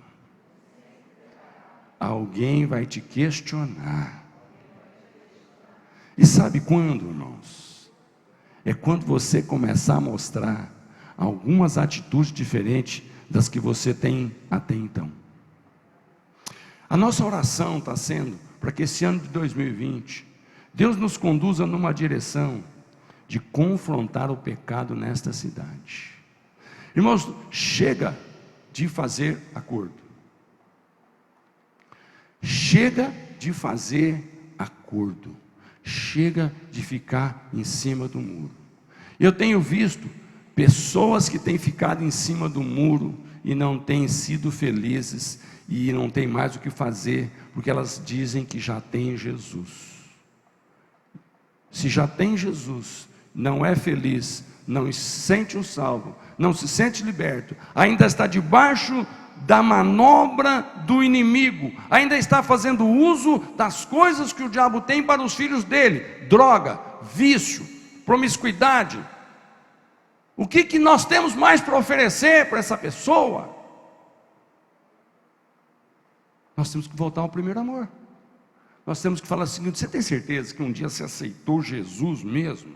Alguém vai te questionar. E sabe quando, irmãos? É quando você começar a mostrar algumas atitudes diferentes das que você tem até então. A nossa oração está sendo para que esse ano de 2020, Deus nos conduza numa direção de confrontar o pecado nesta cidade. Irmãos, chega de fazer acordo. Chega de fazer acordo. Chega de ficar em cima do muro. Eu tenho visto pessoas que têm ficado em cima do muro e não têm sido felizes, e não tem mais o que fazer, porque elas dizem que já tem Jesus. Se já tem Jesus, não é feliz, não se sente um salvo, não se sente liberto, ainda está debaixo da manobra do inimigo, ainda está fazendo uso das coisas que o diabo tem para os filhos dele: droga, vício, promiscuidade. O que nós temos mais para oferecer para essa pessoa? Nós temos que voltar ao primeiro amor. Nós temos que falar assim: você tem certeza que um dia você aceitou Jesus mesmo?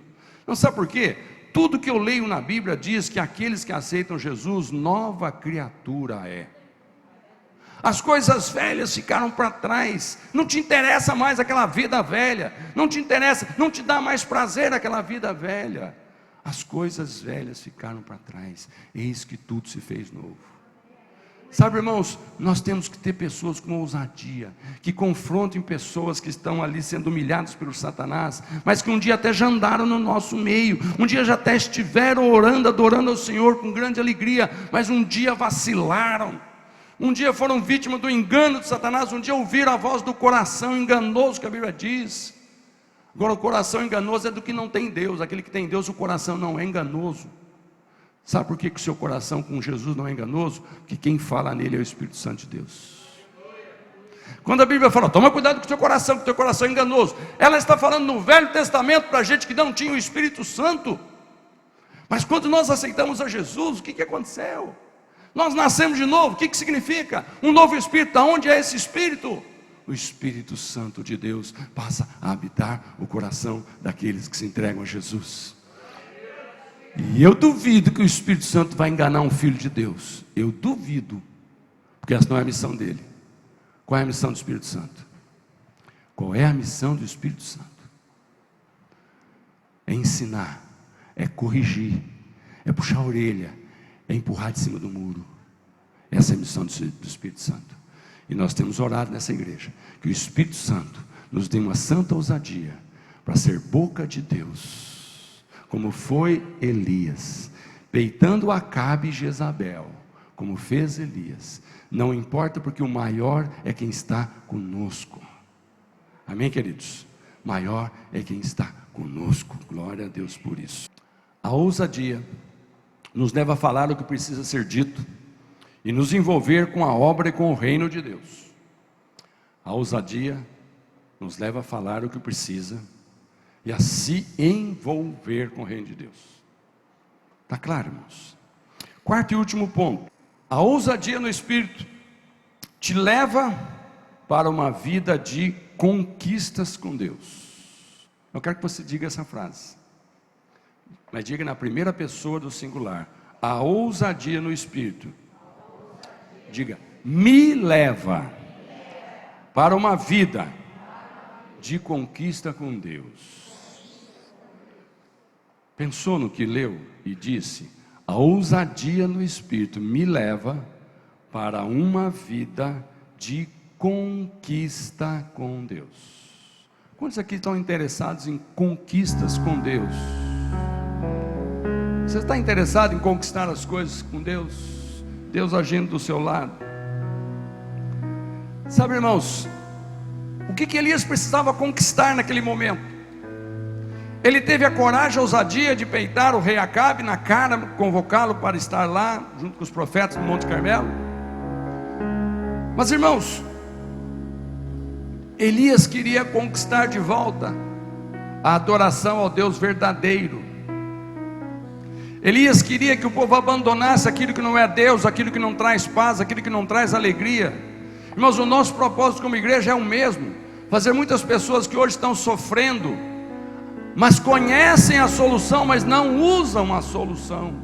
Não, sabe por quê? Tudo que eu leio na Bíblia diz que aqueles que aceitam Jesus, nova criatura é. As coisas velhas ficaram para trás. Não te interessa mais aquela vida velha. Não te interessa, não te dá mais prazer aquela vida velha. As coisas velhas ficaram para trás. Eis que tudo se fez novo. Sabe, irmãos, nós temos que ter pessoas com ousadia, que confrontem pessoas que estão ali sendo humilhadas pelo Satanás, mas que um dia até já andaram no nosso meio, um dia já até estiveram orando, adorando ao Senhor com grande alegria, mas um dia vacilaram, um dia foram vítimas do engano de Satanás, um dia ouviram a voz do coração enganoso que a Bíblia diz. Agora, o coração enganoso é do que não tem Deus. Aquele que tem Deus, o coração não é enganoso. Sabe por que o seu coração com Jesus não é enganoso? Porque quem fala nele é o Espírito Santo de Deus. Quando a Bíblia fala: toma cuidado com o teu coração, que o teu coração é enganoso, ela está falando no Velho Testamento para gente que não tinha o Espírito Santo. Mas quando nós aceitamos a Jesus, o que aconteceu? Nós nascemos de novo. O que significa? Um novo Espírito. Aonde é esse Espírito? O Espírito Santo de Deus passa a habitar o coração daqueles que se entregam a Jesus. E eu duvido que o Espírito Santo vai enganar um filho de Deus. Eu duvido, porque essa não é a missão dele. Qual é a missão do Espírito Santo? Qual é a missão do Espírito Santo? É ensinar, é corrigir, é puxar a orelha, é empurrar de cima do muro. Essa é a missão do Espírito Santo. E nós temos orado nessa igreja, que o Espírito Santo nos dê uma santa ousadia, para ser boca de Deus, como foi Elias, peitando Acabe e Jezabel, como fez Elias. Não importa, porque o maior é quem está conosco. Amém, queridos? Maior é quem está conosco. Glória a Deus por isso. A ousadia nos leva a falar o que precisa ser dito e nos envolver com a obra e com o reino de Deus. A ousadia nos leva a falar o que precisa e a se envolver com o reino de Deus. Está claro, irmãos? Quarto e último ponto: a ousadia no Espírito te leva para uma vida de conquistas com Deus. Eu quero que você diga essa frase, mas diga na primeira pessoa do singular: a ousadia no Espírito, diga, me leva para uma vida de conquista com Deus. pensou no que leu e disse: a ousadia no Espírito me leva para uma vida de conquista com Deus. Quantos aqui estão interessados em conquistas com Deus? Você está interessado em conquistar as coisas com Deus? Deus agindo do seu lado? Sabe, irmãos, o que Elias precisava conquistar naquele momento? Ele teve a coragem, a ousadia de peitar o rei Acabe na cara, convocá-lo para estar lá junto com os profetas no Monte Carmelo. Mas, irmãos, Elias queria conquistar de volta a adoração ao Deus verdadeiro. Elias queria que o povo abandonasse aquilo que não é Deus, aquilo que não traz paz, aquilo que não traz alegria. Irmãos, o nosso propósito como igreja é o mesmo: fazer muitas pessoas que hoje estão sofrendo, mas conhecem a solução, mas não usam a solução.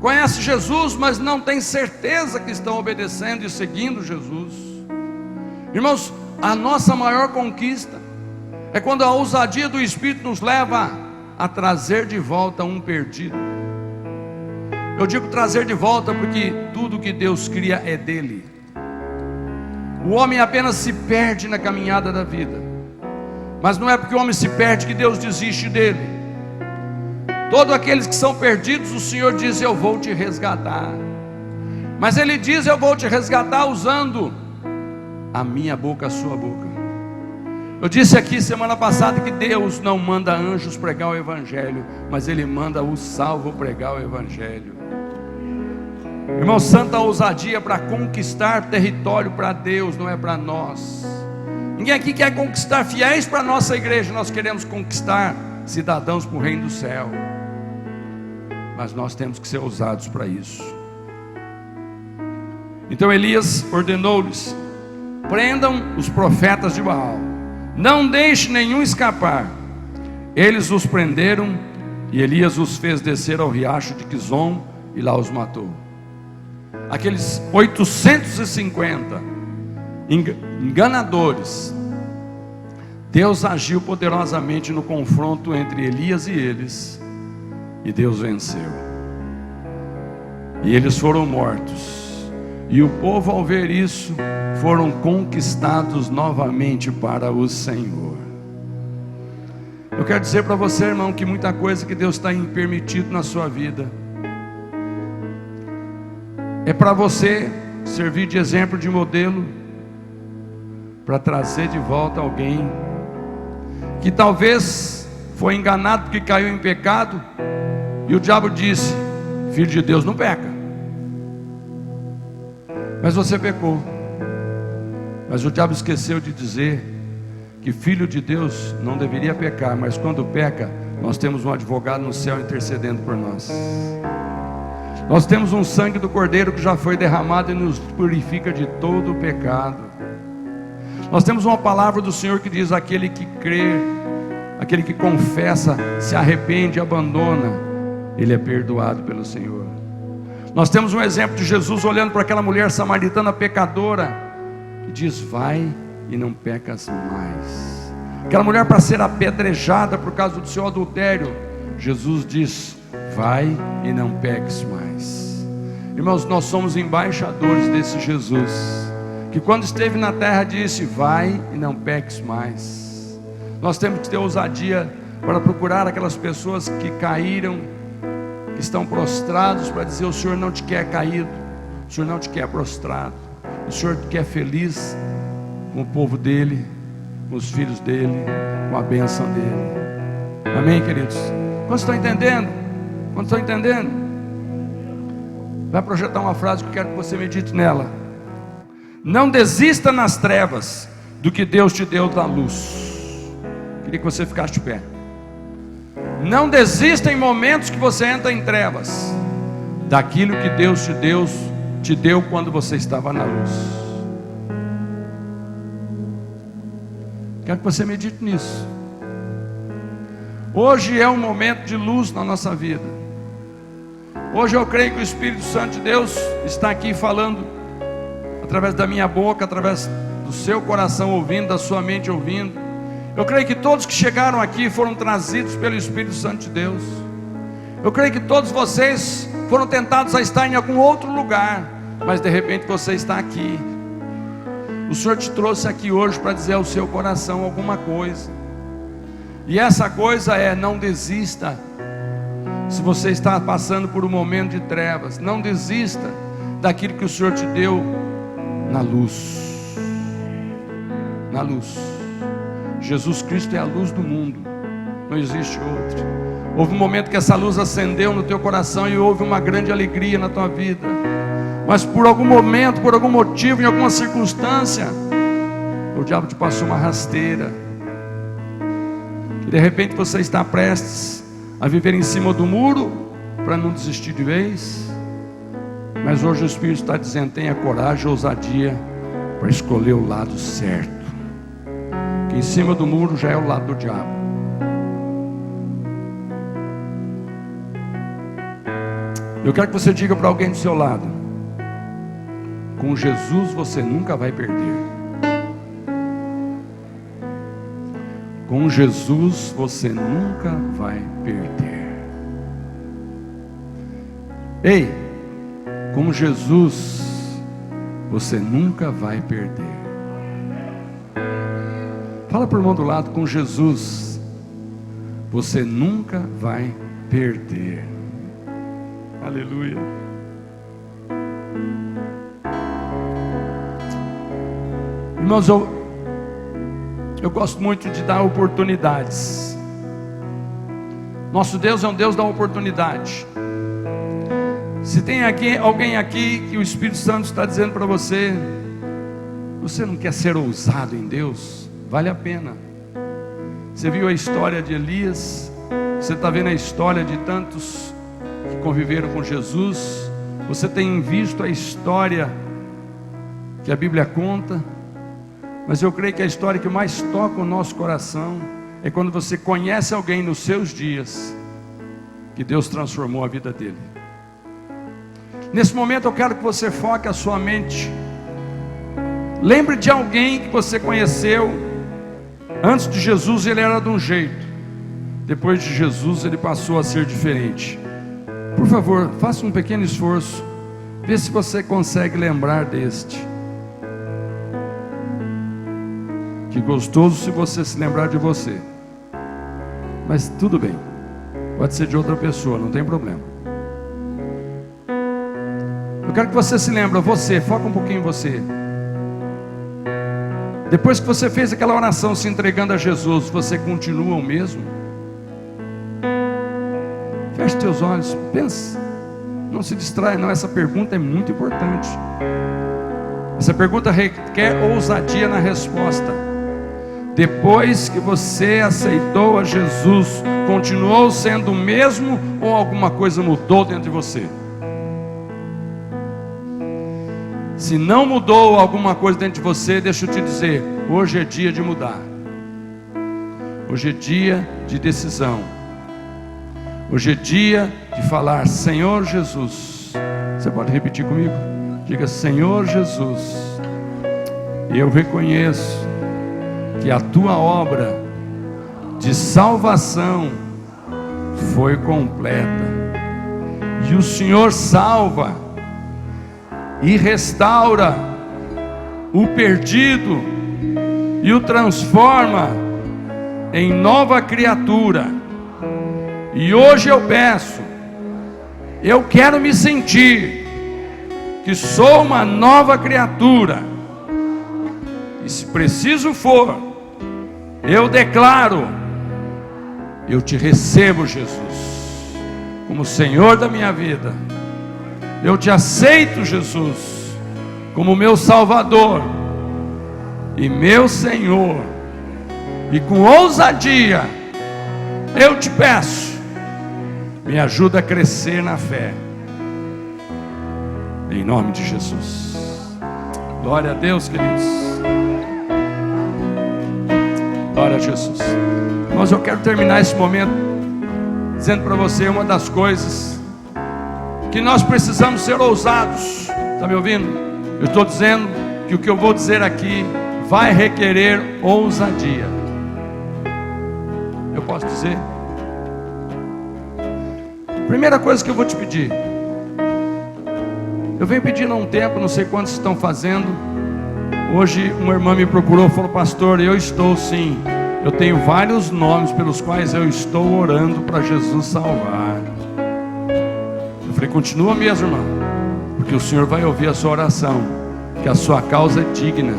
Conhecem Jesus, mas não têm certeza que estão obedecendo e seguindo Jesus. Irmãos, a nossa maior conquista é quando a ousadia do Espírito nos leva a trazer de volta um perdido. Eu digo trazer de volta porque tudo que Deus cria é dele. O homem apenas se perde na caminhada da vida, mas não é porque o homem se perde que Deus desiste dele. Todos aqueles que são perdidos, o Senhor diz: eu vou te resgatar. Mas Ele diz: eu vou te resgatar usando a minha boca, a sua boca. Eu disse aqui semana passada que Deus não manda anjos pregar o Evangelho, mas Ele manda o salvo pregar o Evangelho. Irmão, santa ousadia para conquistar território para Deus, não é para nós. Ninguém aqui quer conquistar fiéis para a nossa igreja, nós queremos conquistar cidadãos para o reino do céu. Mas nós temos que ser ousados para isso. Então Elias ordenou-lhes: prendam os profetas de Baal, não deixe nenhum escapar. Eles os prenderam, e Elias os fez descer ao riacho de Quizon, e lá os matou. Aqueles 850 enganadores, Deus agiu poderosamente no confronto entre Elias e eles, e Deus venceu, e eles foram mortos. E o povo, ao ver isso, foram conquistados novamente para o Senhor. Eu quero dizer para você, irmão, que muita coisa que Deus está permitido na sua vida é para você servir de exemplo, de modelo, para trazer de volta alguém que talvez foi enganado porque caiu em pecado, e o diabo disse: filho de Deus não peca. Mas você pecou. Mas o diabo esqueceu de dizer que filho de Deus não deveria pecar, mas quando peca, nós temos um advogado no céu intercedendo por nós. Nós temos um sangue do Cordeiro que já foi derramado e nos purifica de todo o pecado. Nós temos uma palavra do Senhor que diz: aquele que crê, aquele que confessa, se arrepende, abandona, ele é perdoado pelo Senhor. Nós temos um exemplo de Jesus olhando para aquela mulher samaritana pecadora e diz: vai e não pecas mais. Aquela mulher para ser apedrejada por causa do seu adultério, Jesus diz: vai e não peques mais. Irmãos, nós somos embaixadores desse Jesus, que quando esteve na terra disse: vai e não peques mais. Nós temos que ter ousadia para procurar aquelas pessoas que caíram, que estão prostrados, para dizer: o Senhor não te quer caído, o Senhor não te quer prostrado, o Senhor te quer feliz com o povo dele, com os filhos dele, com a bênção dele. Amém, queridos? Quantos estão entendendo? Quantos estão entendendo? Vai projetar uma frase que eu quero que você medite nela: não desista nas trevas do que Deus te deu da luz. Queria que você ficasse de pé. Não desista em momentos que você entra em trevas daquilo que Deus te deu quando você estava na luz. Quero que você medite nisso. Hoje é um momento de luz na nossa vida. Hoje eu creio que o Espírito Santo de Deus está aqui falando através da minha boca, através do seu coração ouvindo, da sua mente ouvindo. Eu creio que todos que chegaram aqui foram trazidos pelo Espírito Santo de Deus. Eu creio que todos vocês foram tentados a estar em algum outro lugar, mas de repente você está aqui. O Senhor te trouxe aqui hoje para dizer ao seu coração alguma coisa. E essa coisa é: não desista. Se você está passando por um momento de trevas, não desista daquilo que o Senhor te deu na luz. Na luz. Jesus Cristo é a luz do mundo, não existe outro. Houve um momento que essa luz acendeu no teu coração e houve uma grande alegria na tua vida. Mas por algum momento, por algum motivo, em alguma circunstância, o diabo te passou uma rasteira. E de repente você está prestes a viver em cima do muro para não desistir de vez. Mas hoje o Espírito está dizendo: tenha coragem e ousadia para escolher o lado certo. Que em cima do muro já é o lado do diabo. Eu quero que você diga para alguém do seu lado: com Jesus você nunca vai perder. Com Jesus você nunca vai perder. Ei, com Jesus você nunca vai perder. Fala para o irmão do lado: com Jesus você nunca vai perder. Aleluia. Irmãos, eu gosto muito de dar oportunidades. Nosso Deus é um Deus da oportunidade. Se tem alguém aqui que o Espírito Santo está dizendo para você: você não quer ser ousado em Deus? Vale a pena. Você viu a história de Elias, você está vendo a história de tantos que conviveram com Jesus, você tem visto a história que a Bíblia conta. Mas eu creio que a história que mais toca o nosso coração é quando você conhece alguém nos seus dias que Deus transformou a vida dele. Nesse momento eu quero que você foque a sua mente. Lembre de alguém que você conheceu. Antes de Jesus ele era de um jeito, depois de Jesus ele passou a ser diferente. Por favor, faça um pequeno esforço, vê se você consegue lembrar deste. Que gostoso se você se lembrar de você. Mas tudo bem, pode ser de outra pessoa, não tem problema. Eu quero que você se lembre, você, foca um pouquinho em você. Depois que você fez aquela oração se entregando a Jesus, você continua o mesmo? Feche teus olhos, pensa. Não se distraia não, essa pergunta é muito importante. Essa pergunta requer ousadia na resposta. Depois que você aceitou a Jesus, continuou sendo o mesmo ou alguma coisa mudou dentro de você? Se não mudou alguma coisa dentro de você, deixa eu te dizer, hoje é dia de mudar. Hoje é dia de decisão. Hoje é dia de falar: Senhor Jesus. Você pode repetir comigo? Diga: Senhor Jesus, eu reconheço que a tua obra de salvação foi completa, e o Senhor salva e restaura o perdido e o transforma em nova criatura. E hoje eu peço, eu quero me sentir que sou uma nova criatura, e se preciso for, eu declaro: eu te recebo, Jesus, como Senhor da minha vida. Eu te aceito, Jesus, como meu Salvador e meu Senhor. E com ousadia eu te peço, me ajuda a crescer na fé, em nome de Jesus. Glória a Deus, queridos. Glória a Jesus. Mas eu quero terminar esse momento dizendo para você uma das coisas que nós precisamos ser ousados. Está me ouvindo? Eu estou dizendo que o que eu vou dizer aqui vai requerer ousadia. Eu posso dizer? Primeira coisa que eu vou te pedir, eu venho pedindo há um tempo, não sei quantos estão fazendo. Hoje uma irmã me procurou e falou: pastor, eu estou sim, eu tenho vários nomes pelos quais eu estou orando para Jesus salvar. Eu falei: continua mesmo, irmão, porque o Senhor vai ouvir a sua oração, que a sua causa é digna,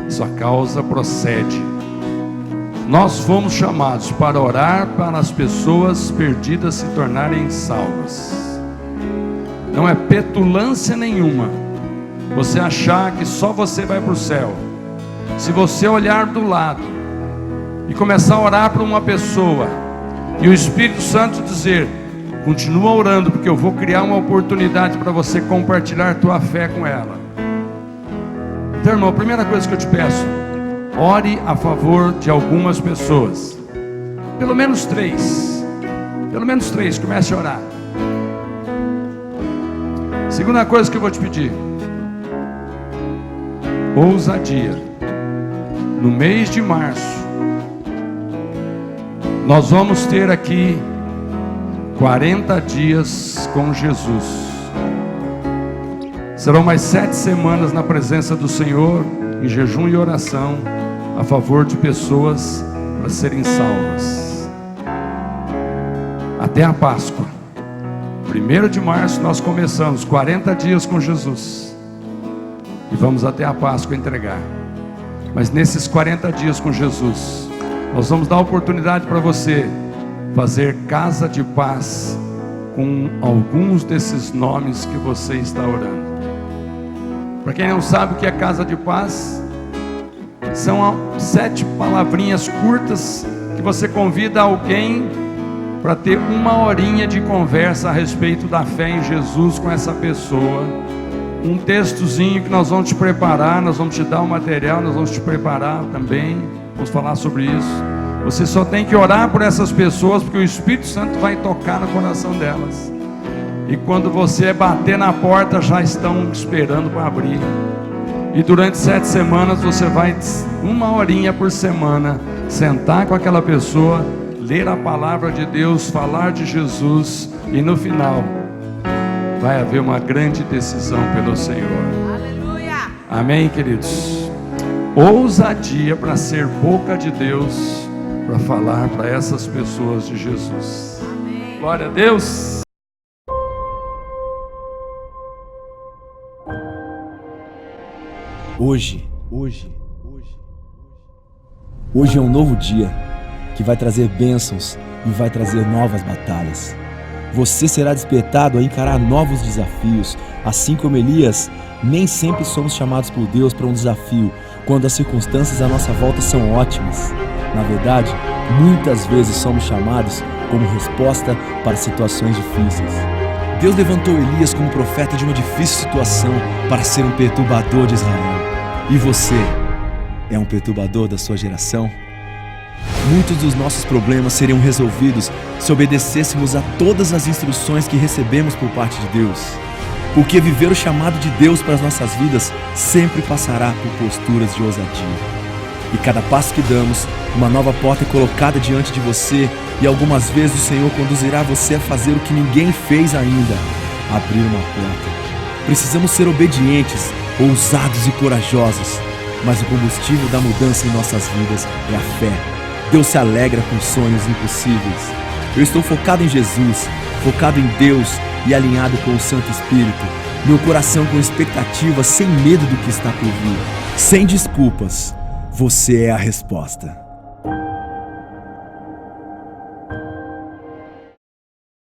a sua causa procede. Nós fomos chamados para orar para as pessoas perdidas se tornarem salvas. Não é petulância nenhuma você achar que só você vai para o céu. Se você olhar do lado e começar a orar para uma pessoa e o Espírito Santo dizer: continua orando, porque eu vou criar uma oportunidade para você compartilhar tua fé com ela. Então, irmão, a primeira coisa que eu te peço: ore a favor de algumas pessoas. Pelo menos três. Comece a orar. Segunda coisa que eu vou te pedir: ousadia. No mês de março, nós vamos ter aqui 40 dias com Jesus. Serão mais 7 semanas na presença do Senhor, em jejum e oração, a favor de pessoas para serem salvas. Até a Páscoa, 1º de março, nós começamos 40 dias com Jesus. E vamos até a Páscoa entregar. Mas nesses 40 dias com Jesus, nós vamos dar oportunidade para você fazer casa de paz com alguns desses nomes que você está orando. Para quem não sabe o que é casa de paz, são 7 palavrinhas curtas que você convida alguém para ter uma horinha de conversa a respeito da fé em Jesus com essa pessoa. Um textozinho que nós vamos te preparar, nós vamos te dar o material, nós vamos te preparar também, vamos falar sobre isso. Você só tem que orar por essas pessoas, porque o Espírito Santo vai tocar no coração delas. E quando você bater na porta, já estão esperando para abrir. E durante 7 semanas você vai, uma horinha por semana, sentar com aquela pessoa, ler a palavra de Deus, falar de Jesus, e no final vai haver uma grande decisão pelo Senhor. Aleluia! Amém, queridos? Ousadia para ser boca de Deus, para falar para essas pessoas de Jesus. Amém. Glória a Deus. Hoje é um novo dia que vai trazer bênçãos e vai trazer novas batalhas. Você será despertado a encarar novos desafios. Assim como Elias, nem sempre somos chamados por Deus para um desafio quando as circunstâncias à nossa volta são ótimas. Na verdade, muitas vezes somos chamados como resposta para situações difíceis. Deus levantou Elias como profeta de uma difícil situação para ser um perturbador de Israel. E você é um perturbador da sua geração? Muitos dos nossos problemas seriam resolvidos se obedecêssemos a todas as instruções que recebemos por parte de Deus. Porque viver o chamado de Deus para as nossas vidas sempre passará por posturas de ousadia. E cada passo que damos, uma nova porta é colocada diante de você, e algumas vezes o Senhor conduzirá você a fazer o que ninguém fez ainda: abrir uma porta. Precisamos ser obedientes, ousados e corajosos, mas o combustível da mudança em nossas vidas é a fé. Deus se alegra com sonhos impossíveis. Eu estou focado em Jesus, focado em Deus e alinhado com o Santo Espírito. Meu coração com expectativa, sem medo do que está por vir. Sem desculpas, você é a resposta.